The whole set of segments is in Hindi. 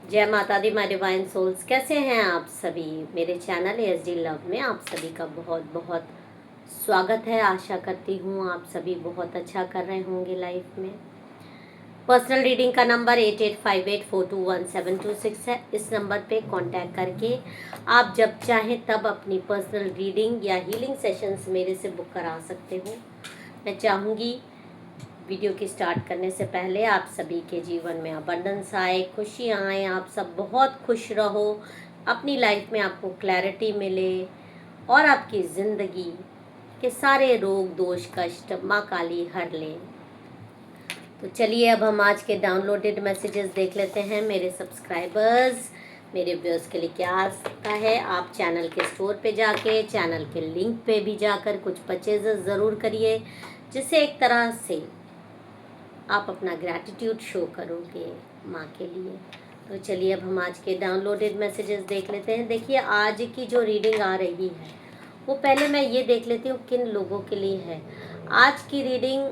जय माता दी माय डिवाइन सोल्स। कैसे हैं आप सभी? मेरे चैनल एसडी लव में आप सभी का बहुत बहुत स्वागत है। आशा करती हूँ आप सभी बहुत अच्छा कर रहे होंगे लाइफ में। पर्सनल रीडिंग का नंबर 8858421726 है। इस नंबर पे कांटेक्ट करके आप जब चाहें तब अपनी पर्सनल रीडिंग या हीलिंग सेशंस मेरे से बुक करा सकते हो। मैं चाहूँगी वीडियो की स्टार्ट करने से पहले आप सभी के जीवन में अबंडेंस आए, खुशियाँ आए, आप सब बहुत खुश रहो, अपनी लाइफ में आपको क्लैरिटी मिले और आपकी ज़िंदगी के सारे रोग दोष कष्ट माँ काली हर ले। तो चलिए अब हम आज के डाउनलोडेड मैसेजेस देख लेते हैं। मेरे सब्सक्राइबर्स, मेरे व्यूअर्स के लिए क्या आता है, आप चैनल के स्टोर पे जाके चैनल के लिंक पे भी जाकर कुछ परचेजेस ज़रूर करिए, जिससे एक तरह से आप अपना ग्रैटिट्यूड शो करोगे माँ के लिए। तो चलिए अब हम आज के डाउनलोडेड मैसेजेस देख लेते हैं। देखिए आज की जो रीडिंग आ रही है वो पहले मैं ये देख लेती हूँ किन लोगों के लिए है आज की रीडिंग।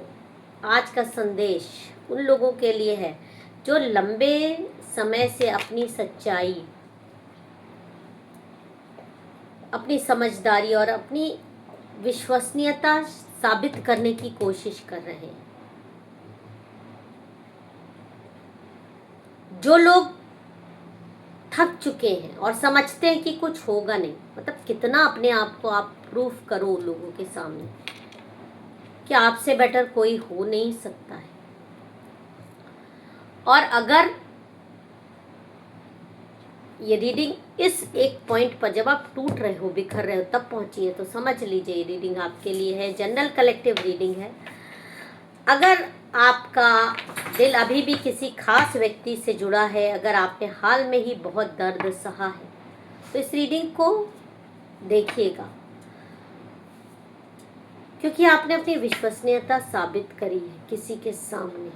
आज का संदेश उन लोगों के लिए है जो लंबे समय से अपनी सच्चाई, अपनी समझदारी और अपनी विश्वसनीयता साबित करने की कोशिश कर रहे हैं। जो लोग थक चुके हैं और समझते हैं कि कुछ होगा नहीं, मतलब कितना अपने आप को आप प्रूफ करो लोगों के सामने कि आपसे बेटर कोई हो नहीं सकता है। और अगर ये रीडिंग इस एक पॉइंट पर जब आप टूट रहे हो, बिखर रहे हो, तब पहुंची है, तो समझ लीजिए ये रीडिंग आपके लिए है। जनरल कलेक्टिव रीडिंग है। अगर आपका दिल अभी भी किसी खास व्यक्ति से जुड़ा है, अगर आपने हाल में ही बहुत दर्द सहा है, तो इस रीडिंग को देखिएगा, क्योंकि आपने अपनी विश्वसनीयता साबित करी है किसी के सामने।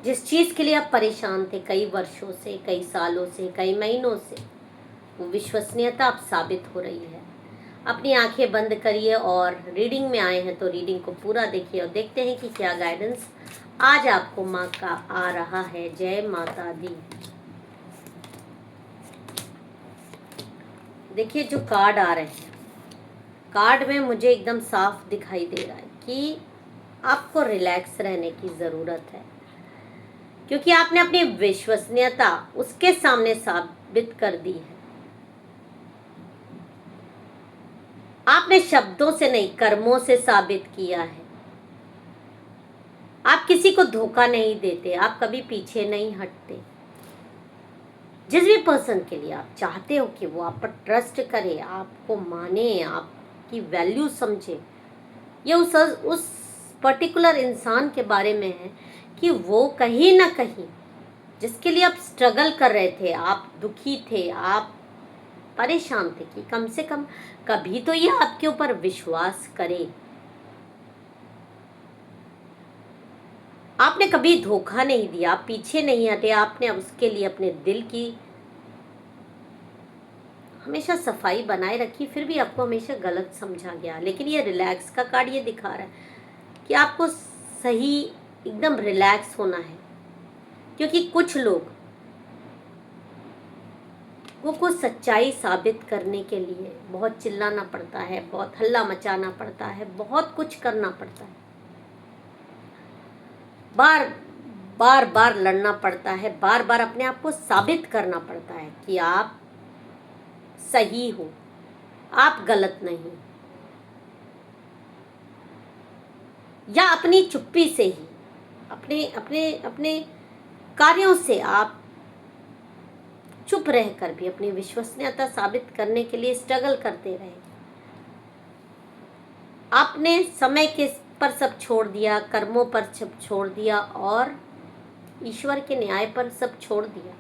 जिस चीज़ के लिए आप परेशान थे कई वर्षों से, कई सालों से, कई महीनों से, वो विश्वसनीयता अब साबित हो रही है। अपनी आंखें बंद करिए और रीडिंग में आए हैं तो रीडिंग को पूरा देखिए और देखते हैं कि क्या गाइडेंस आज आपको माँ का आ रहा है। जय माता दी। देखिए जो कार्ड आ रहे हैं, कार्ड में मुझे एकदम साफ दिखाई दे रहा है कि आपको रिलैक्स रहने की ज़रूरत है, क्योंकि आपने अपनी विश्वसनीयता उसके सामने साबित कर दी है। आपने शब्दों से नहीं, कर्मों से साबित किया है। आप किसी को धोखा नहीं देते, आप कभी पीछे नहीं हटते। जिस भी पर्सन के लिए आप चाहते हो कि वो आप पर ट्रस्ट करे, आपको माने, आपकी वैल्यू समझे, ये उस पर्टिकुलर इंसान के बारे में है कि वो कहीं ना कहीं जिसके लिए आप स्ट्रगल कर रहे थे, आप दुखी थे, आप परेशान थे, कि कम से कम कभी तो ये आपके ऊपर विश्वास करे। आपने कभी धोखा नहीं दिया, आप पीछे नहीं हटे, आपने उसके लिए अपने दिल की हमेशा सफाई बनाए रखी, फिर भी आपको हमेशा गलत समझा गया। लेकिन ये रिलैक्स का कार्ड ये दिखा रहा है कि आपको सही एकदम रिलैक्स होना है, क्योंकि कुछ लोग को सच्चाई साबित करने के लिए बहुत चिल्लाना पड़ता है, बहुत हल्ला मचाना पड़ता है, बहुत कुछ करना पड़ता है, बार बार लड़ना पड़ता है, बार बार अपने आप को साबित करना पड़ता है कि आप सही हो, आप गलत नहीं, या अपनी चुप्पी से ही, अपने अपने अपने कार्यों से आप चुप रहकर भी अपनी विश्वसनीयता साबित करने के लिए स्ट्रगल करते रहे। आपने समय के पर सब छोड़ दिया, कर्मों पर सब छोड़ दिया और ईश्वर के न्याय पर सब छोड़ दिया।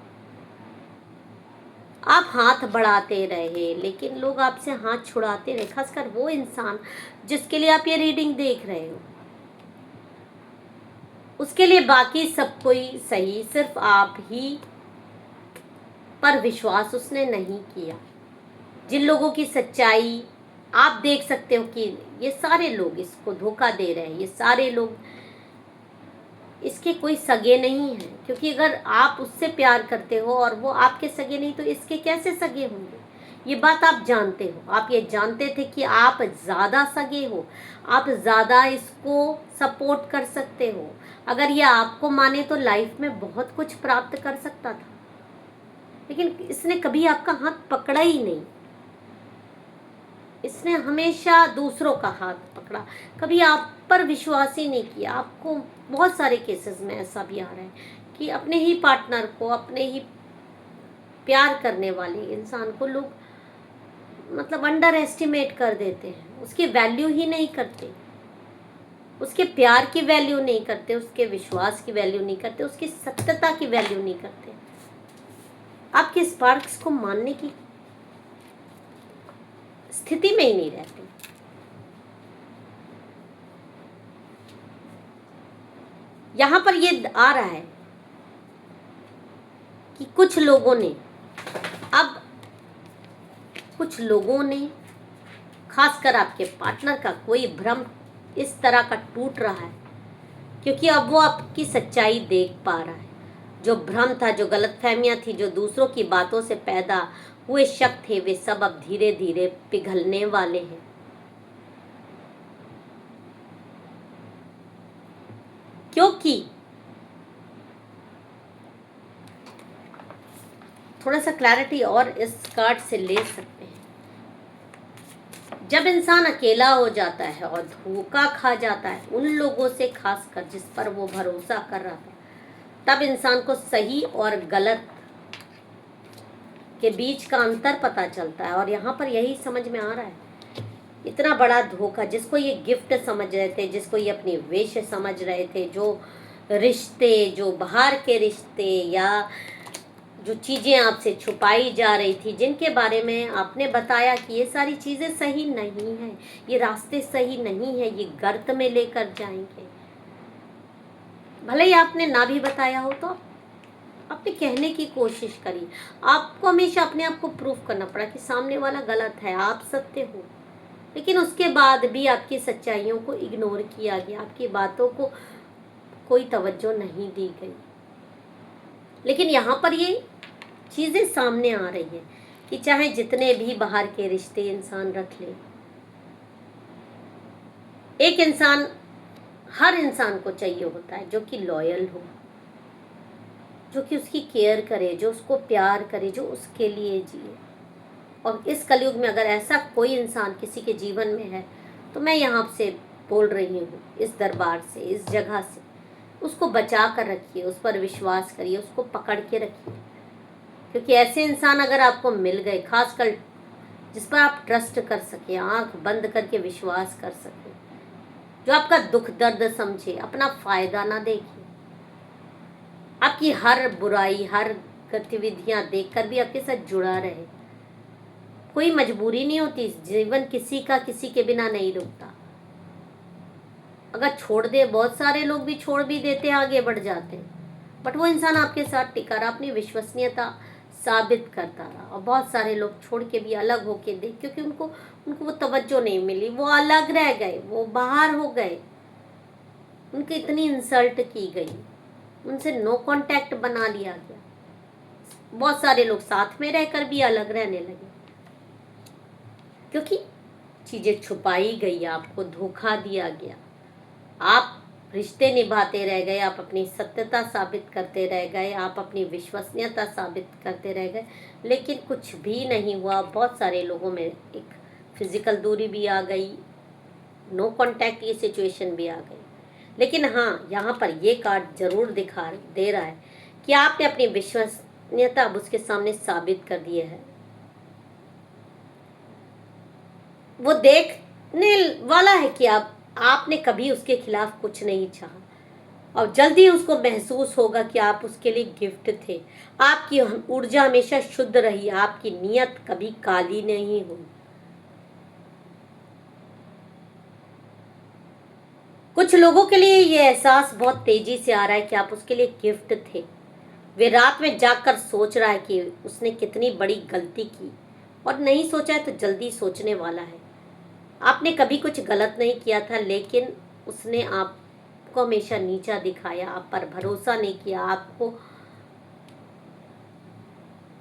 आप हाथ बढ़ाते रहे, लेकिन लोग आपसे हाथ छुड़ाते रहे, खासकर वो इंसान जिसके लिए आप ये रीडिंग देख रहे हो। उसके लिए बाकी सब कोई सही, सिर्फ आप ही पर विश्वास उसने नहीं किया। जिन लोगों की सच्चाई आप देख सकते हो कि ये सारे लोग इसको धोखा दे रहे हैं, ये सारे लोग इसके कोई सगे नहीं हैं, क्योंकि अगर आप उससे प्यार करते हो और वो आपके सगे नहीं तो इसके कैसे सगे होंगे। ये बात आप जानते हो, आप ये जानते थे कि आप ज़्यादा सगे हो, आप ज़्यादा इसको सपोर्ट कर सकते हो। अगर ये आपको माने तो लाइफ में बहुत कुछ प्राप्त कर सकता था, लेकिन इसने कभी आपका हाथ पकड़ा ही नहीं। इसने हमेशा दूसरों का हाथ पकड़ा, कभी आप पर विश्वास ही नहीं किया। आपको बहुत सारे केसेस में ऐसा भी आ रहा है कि अपने ही पार्टनर को, अपने ही प्यार करने वाले इंसान को लोग मतलब अंडर एस्टिमेट कर देते हैं, उसकी वैल्यू ही नहीं करते, उसके प्यार की वैल्यू नहीं करते, उसके विश्वास की वैल्यू नहीं करते, उसकी सत्यता की वैल्यू नहीं करते। आपके स्पार्क्स को मानने की स्थिति में ही नहीं रहते। यहां पर ये आ रहा है कि कुछ लोगों ने खासकर आपके पार्टनर का कोई भ्रम इस तरह का टूट रहा है, क्योंकि अब वो आपकी सच्चाई देख पा रहा है। जो भ्रम था, जो गलतफहमियां थी, जो दूसरों की बातों से पैदा हुए शक थे, वे सब अब धीरे धीरे पिघलने वाले हैं। क्योंकि थोड़ा सा क्लैरिटी और इस कार्ड से ले सकते हैं। जब इंसान अकेला हो जाता है और धोखा खा जाता है उन लोगों से, खासकर जिस पर वो भरोसा कर रहा था, तब इंसान को सही और गलत के बीच का अंतर पता चलता है। और यहाँ पर यही समझ में आ रहा है, इतना बड़ा धोखा, जिसको ये गिफ्ट समझ रहे थे, जिसको ये अपनी विश समझ रहे थे, जो रिश्ते, जो बाहर के रिश्ते या जो चीज़ें आपसे छुपाई जा रही थी, जिनके बारे में आपने बताया कि ये सारी चीज़ें सही नहीं है, ये रास्ते सही नहीं है, ये गर्त में लेकर जाएंगे, भले ही आपने ना भी बताया हो तो आपने कहने की कोशिश करी। आपको हमेशा अपने आप को प्रूफ करना पड़ा कि सामने वाला गलत है, आप सत्य हो, लेकिन उसके बाद भी आपकी सच्चाइयों को इग्नोर किया गया, आपकी बातों को कोई तवज्जो नहीं दी गई। लेकिन यहाँ पर ये चीज़ें सामने आ रही है कि चाहे जितने भी बाहर के रिश्ते इंसान रख ले, एक इंसान, हर इंसान को चाहिए होता है जो कि लॉयल हो, जो कि उसकी केयर करे, जो उसको प्यार करे, जो उसके लिए जिए। और इस कलयुग में अगर ऐसा कोई इंसान किसी के जीवन में है तो मैं यहाँ से बोल रही हूँ, इस दरबार से, इस जगह से, उसको बचा कर रखिए, उस पर विश्वास करिए, उसको पकड़ के रखिए। क्योंकि ऐसे इंसान अगर आपको मिल गए, खासकर जिस पर आप ट्रस्ट कर सके, आंख बंद करके विश्वास कर सके, जो आपका दुख दर्द समझे, अपना फायदा ना देखे, आपकी हर बुराई, हर गतिविधियां देखकर भी आपके साथ जुड़ा रहे। कोई मजबूरी नहीं होती, जीवन किसी का किसी के बिना नहीं रुकता। अगर छोड़ दे, बहुत सारे लोग भी छोड़ भी देते हैं, आगे बढ़ जाते हैं, बट वो इंसान आपके साथ टिका रहा, अपनी विश्वसनीयता साबित करता रहा। और बहुत सारे लोग छोड़ के भी अलग होके देख, क्योंकि उनको वो तवज्जो नहीं मिली, वो अलग रह गए, वो बाहर हो गए, उनकी इतनी इंसल्ट की गई, उनसे नो कांटेक्ट बना लिया गया। बहुत सारे लोग साथ में रहकर भी अलग रहने लगे, क्योंकि चीजें छुपाई गई, आपको धोखा दिया गया, आप रिश्ते निभाते रह गए, आप अपनी सत्यता साबित करते रह गए, आप अपनी विश्वसनीयता साबित करते रह गए, लेकिन कुछ भी नहीं हुआ। बहुत सारे लोगों में एक फिजिकल दूरी भी आ गई, नो कांटेक्ट की सिचुएशन भी आ गई। लेकिन हाँ, यहाँ पर ये कार्ड जरूर दिखा दे रहा है कि आपने अपनी विश्वसनीयता अब उसके सामने साबित कर दी है। वो देखने वाला है कि आपने कभी उसके खिलाफ कुछ नहीं चाहा, और जल्दी उसको महसूस होगा कि आप उसके लिए गिफ्ट थे। आपकी ऊर्जा हमेशा शुद्ध रही, आपकी नीयत कभी काली नहीं हुई। कुछ लोगों के लिए ये एहसास बहुत तेजी से आ रहा है कि आप उसके लिए गिफ्ट थे। वे रात में जागकर सोच रहा है कि उसने कितनी बड़ी गलती की, और नहीं सोचा है तो जल्दी सोचने वाला है। आपने कभी कुछ गलत नहीं किया था, लेकिन उसने आपको हमेशा नीचा दिखाया, आप पर भरोसा नहीं किया आपको।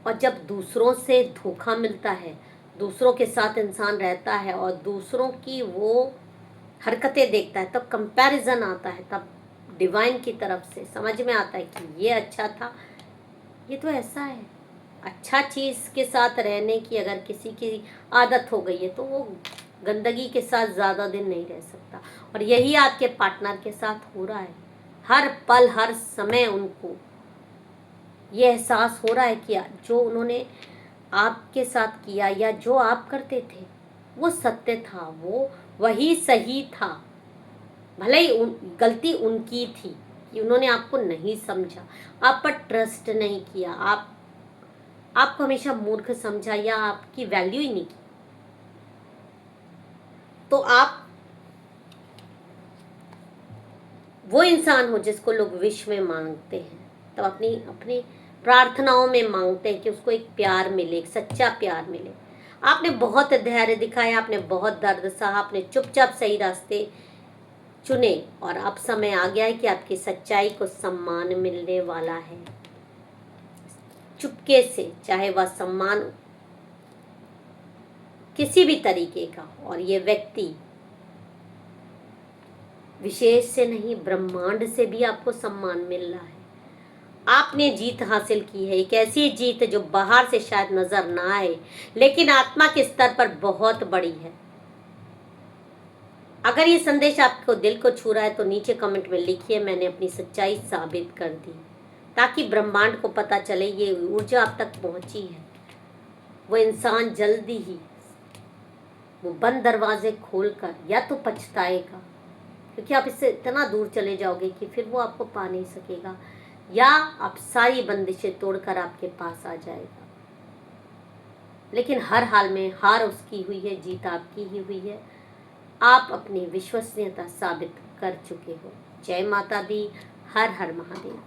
और जब दूसरों से धोखा मिलता है, दूसरों के साथ इंसान रहता है और दूसरों की वो हरकतें देखता है, तब कंपैरिजन आता है, तब डिवाइन की तरफ से समझ में आता है कि ये अच्छा था, ये तो ऐसा है। अच्छा चीज़ के साथ रहने की अगर किसी की आदत हो गई है तो वो गंदगी के साथ ज़्यादा दिन नहीं रह सकता। और यही आपके पार्टनर के साथ हो रहा है। हर पल हर समय उनको ये एहसास हो रहा है कि जो उन्होंने आपके साथ किया या जो आप करते थे वो सत्य था, वो वही सही था। भले ही गलती उनकी थी कि उन्होंने आपको नहीं समझा, आप पर ट्रस्ट नहीं किया, आपको हमेशा मूर्ख समझा या आपकी वैल्यू ही नहीं की। तो आप वो इंसान हो जिसको लोग विश में मांगते हैं, तो अपनी अपनी प्रार्थनाओं में मांगते हैं कि उसको एक प्यार मिले, एक सच्चा प्यार मिले। आपने बहुत धैर्य दिखाया, आपने बहुत दर्द सहा, आपने चुपचाप सही रास्ते चुने और अब समय आ गया है कि आपकी सच्चाई को सम्मान मिलने वाला है। चुपके से, चाहे वह सम्मान किसी भी तरीके का, और ये व्यक्ति विशेष से नहीं, ब्रह्मांड से भी आपको सम्मान मिल रहा है। आपने जीत हासिल की है, एक ऐसी जीत जो बाहर से शायद नजर ना आए लेकिन आत्मा के स्तर पर बहुत बड़ी है। अगर ये संदेश आपको दिल को छू रहा है तो नीचे कमेंट में लिखिए, मैंने अपनी सच्चाई साबित कर दी, ताकि ब्रह्मांड को पता चले ये ऊर्जा आप तक पहुंची है। वो इंसान जल्दी ही वो बंद दरवाजे खोलकर या तो पछताएगा, क्योंकि आप इससे इतना दूर चले जाओगे कि फिर वो आपको पा नहीं सकेगा, या आप सारी बंदिशें तोड़कर आपके पास आ जाएगा। लेकिन हर हाल में हार उसकी हुई है, जीत आपकी ही हुई है। आप अपनी विश्वसनीयता साबित कर चुके हो। जय माता दी। हर हर महादेव।